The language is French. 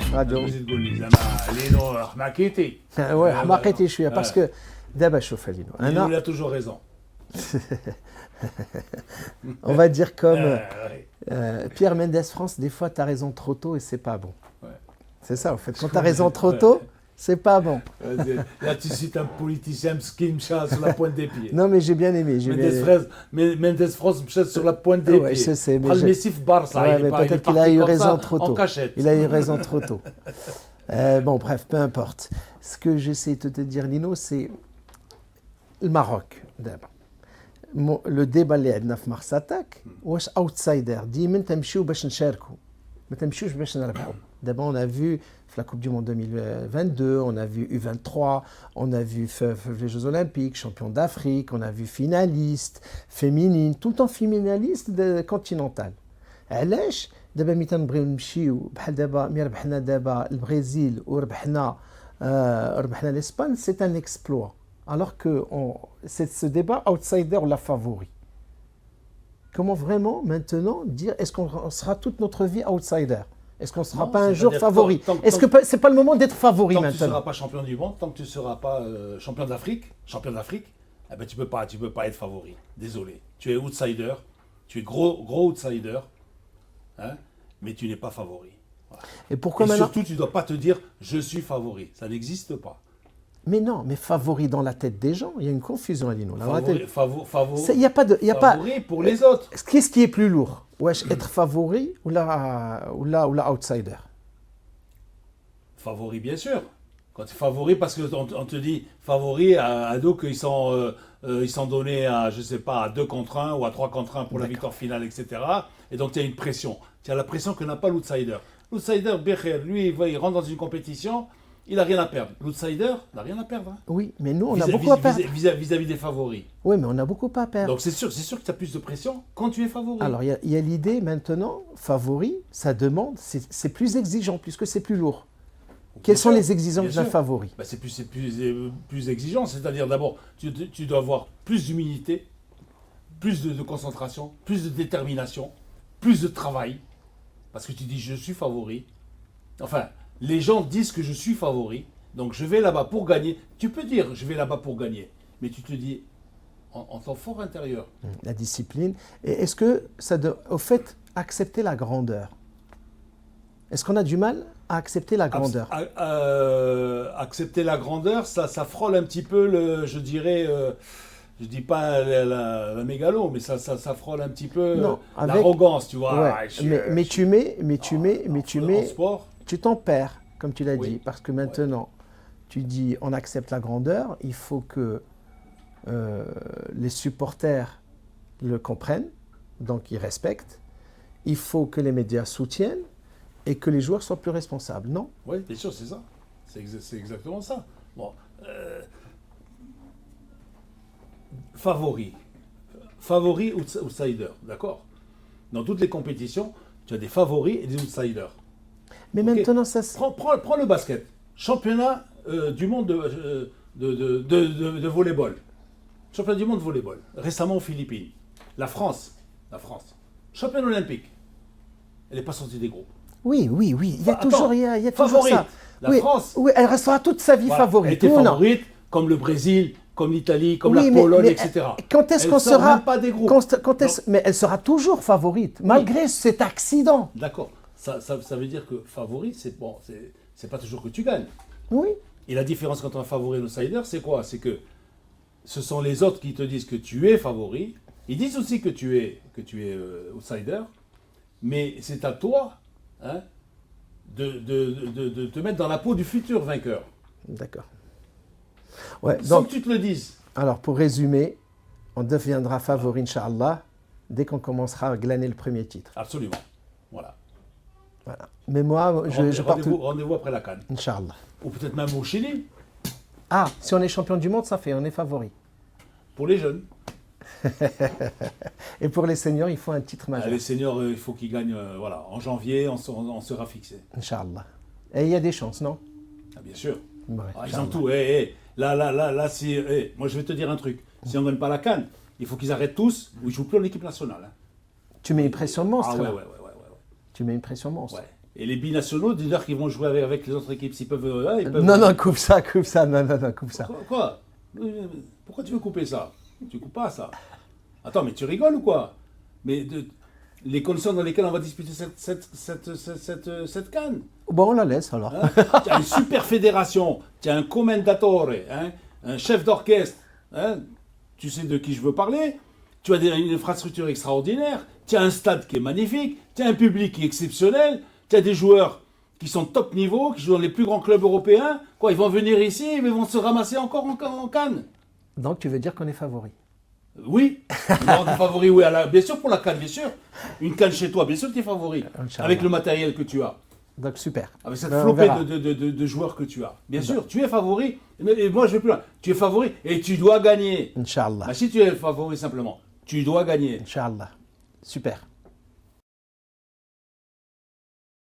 radio. تقول لي زعما لينو حماكيتي. Ouais, حماقيتي شويه باسكو دابا شوف لينو Il a toujours raison. on va dire comme Ouais. Pierre Mendès France, des fois tu as raison trop tôt et c'est pas bon. Ouais. C'est ça en fait, quand tu as raison trop tôt, c'est pas bon. Là, tu cites un politicien qui me chasse sur la pointe des pieds. Non mais j'ai bien aimé, j'ai bien aimé. Mendes France me chasse sur la pointe des Ouais, pieds. je sais, mais Prends le j'ai- Messif Barça. Ouais, il est mais pas- il est peut-être qu'il parti a eu comme raison ça, trop en tôt. cachette. Il a eu raison trop tôt. Bon, bref, peu importe. Ce que j'essaie de te dire, Lino, c'est le Maroc, d'abord. Le débat اللي عندنا في مرساتك واش اوتسايدر ديما تمشيو باش نشاركوا ما تمشيوش باش نربحوا. D'abord on a vu la Coupe du Monde 2022, on a vu U23, on a vu les Jeux Olympiques, champion d'Afrique, on a vu finaliste, féminine, tout le temps finaliste continental. علاش دابا ملي تنبغيو نمشيو بحال دابا ملي ربحنا دابا البرازيل وربحنا l'Espagne, c'est un exploit. Alors que c'est ce débat outsider ou la favori. Comment vraiment maintenant dire est-ce qu'on sera toute notre vie outsider? Est-ce qu'on ne sera Non, pas un jour c'est-à-dire favori? Est-ce que c'est pas le moment d'être favori Tant que tu ne maintenant? seras pas champion du monde, tant que tu ne seras pas champion d'Afrique, eh ben, tu peux pas être favori. Désolé. Tu es outsider, tu es gros outsider, hein, mais tu n'es pas favori. Voilà. Et pourquoi Et maintenant? surtout, tu ne dois pas te dire je suis favori. Ça n'existe pas. Mais non, mais favori dans la tête des gens, il y a une confusion à Lino. Favori, Il n'y a pas de, il y a pas. favori pour les autres. Qu'est-ce qui est plus lourd? Wesh, être favori ou la outsider? Favori, bien sûr. Quand tu es favori, parce qu'on te dit favori à donc ils sont donnés à, je sais pas, à 2 contre 1 ou à 3 contre 1 pour la victoire finale, etc. Et donc tu as une pression. Tu as la pression que n'a pas l'outsider. L'outsider, lui, il rentre dans une compétition, il n'a rien à perdre. L'outsider n'a rien à perdre. Hein. Oui, mais nous, on a beaucoup à perdre. Vis-à-vis des favoris. Oui, mais on a beaucoup à perdre. Donc c'est sûr que tu as plus de pression quand tu es favori. Alors, il y a l'idée maintenant, favori, ça demande, c'est plus exigeant puisque c'est plus lourd. Quelles sont les exigences d'un favori? Ben, c'est plus exigeant, c'est-à-dire d'abord, tu dois avoir plus d'humilité, plus de concentration, plus de détermination, plus de travail, parce que tu dis je suis favori. Enfin, les gens disent que je suis favori, donc je vais là-bas pour gagner. Tu peux dire je vais là-bas pour gagner, mais tu te dis en ton fort intérieur. La discipline. Et est-ce que ça doit, au fait, accepter la grandeur? Est-ce qu'on a du mal à accepter la grandeur? Accepter la grandeur, ça frôle un petit peu je dirais, je dis pas la mégalo, mais ça frôle un petit peu l'arrogance, tu vois. Ouais, mais tu mets, en sport, tu t'en perds, comme tu l'as Oui. dit, parce que maintenant, tu dis on accepte la grandeur, il faut que les supporters le comprennent, donc ils respectent, il faut que les médias soutiennent et que les joueurs soient plus responsables, non? Oui, bien sûr, c'est ça. C'est exactement ça. Bon, favori, outsider, d'accord? Dans toutes les compétitions, tu as des favoris et des outsiders. Mais Ok. maintenant, ça Prends le basket. Championnat du monde de volleyball. Championnat du monde de volleyball. Récemment aux Philippines. La France. Championne olympique. Elle n'est pas sortie des groupes. Oui, il y a toujours, il y a toujours favorite. ça. La Oui, France. oui, elle restera toute sa vie Voilà. favorite. Elle était ou non? favorite, comme le Brésil, comme l'Italie, comme Oui, la mais- Pologne, mais etc. Quand est-ce Elle qu'on sort sera même pas des groupes. mais elle sera toujours favorite, malgré cet accident. D'accord. Ça veut dire que favori, c'est pas toujours que tu gagnes. Oui. Et la différence entre un favori et un outsider, c'est quoi? C'est que ce sont les autres qui te disent que tu es favori. Ils disent aussi que tu es outsider. Mais c'est à toi, hein, de te mettre dans la peau du futur vainqueur. D'accord. Ouais, Sans donc, que tu te le dises. alors pour résumer, on deviendra favori, Inch'Allah, dès qu'on commencera à glaner le premier titre. Absolument. Voilà. Voilà. Mais moi, je pars tout. Rendez-vous après la CAN. Inch'Allah. Ou peut-être même au Chili, Ah, si on est champion du monde, ça fait, on est favori. pour les jeunes. Et pour les seniors, il faut un titre majeur. Les seniors, il faut qu'ils gagnent. Voilà. En janvier, on sera fixé. Inch'Allah. Et il y a des chances, non? Ah, bien sûr. Ouais, Ils ont tout. Là, si, moi je vais te dire un truc. Si on ne gagne pas la CAN, il faut qu'ils arrêtent tous ou ils ne jouent plus en équipe nationale. Hein. Tu mets une pression monstre. Ah là. ouais. Tu mets une pression monstre. Ouais. Et les binationaux, dis-leur qu'ils vont jouer avec les autres équipes. S'ils peuvent, ils peuvent. Non, coupe ça, non, coupe ça. Quoi? Pourquoi tu veux couper ça? Tu coupes pas ça. Attends, mais tu rigoles ou quoi? Mais les conditions dans lesquelles on va disputer cette CAN. Bon, on la laisse alors. Hein? Tu as une super fédération, tu as un commendatore, hein? Un chef d'orchestre. Hein? Tu sais de qui je veux parler. Tu as une infrastructure extraordinaire. Tu as un stade qui est magnifique. Tu as un public qui est exceptionnel. Tu as des joueurs qui sont top niveau, qui jouent dans les plus grands clubs européens. Quoi, ils vont venir ici et ils vont se ramasser encore en Cannes. Donc tu veux dire qu'on est favori? Oui, on est favori, oui, bien sûr pour la Cannes, bien sûr. Une Cannes chez toi, bien sûr que tu es favori. Inch'Allah. Avec le matériel que tu as. Donc super. Avec cette Ben, on flopée verra. de joueurs que tu as. Bien sûr, tu es favori. Et moi, je vais plus loin. Tu es favori et tu dois gagner. Inch'Allah. Bah, si tu es favori simplement, tu dois gagner. Inch'Allah. Super.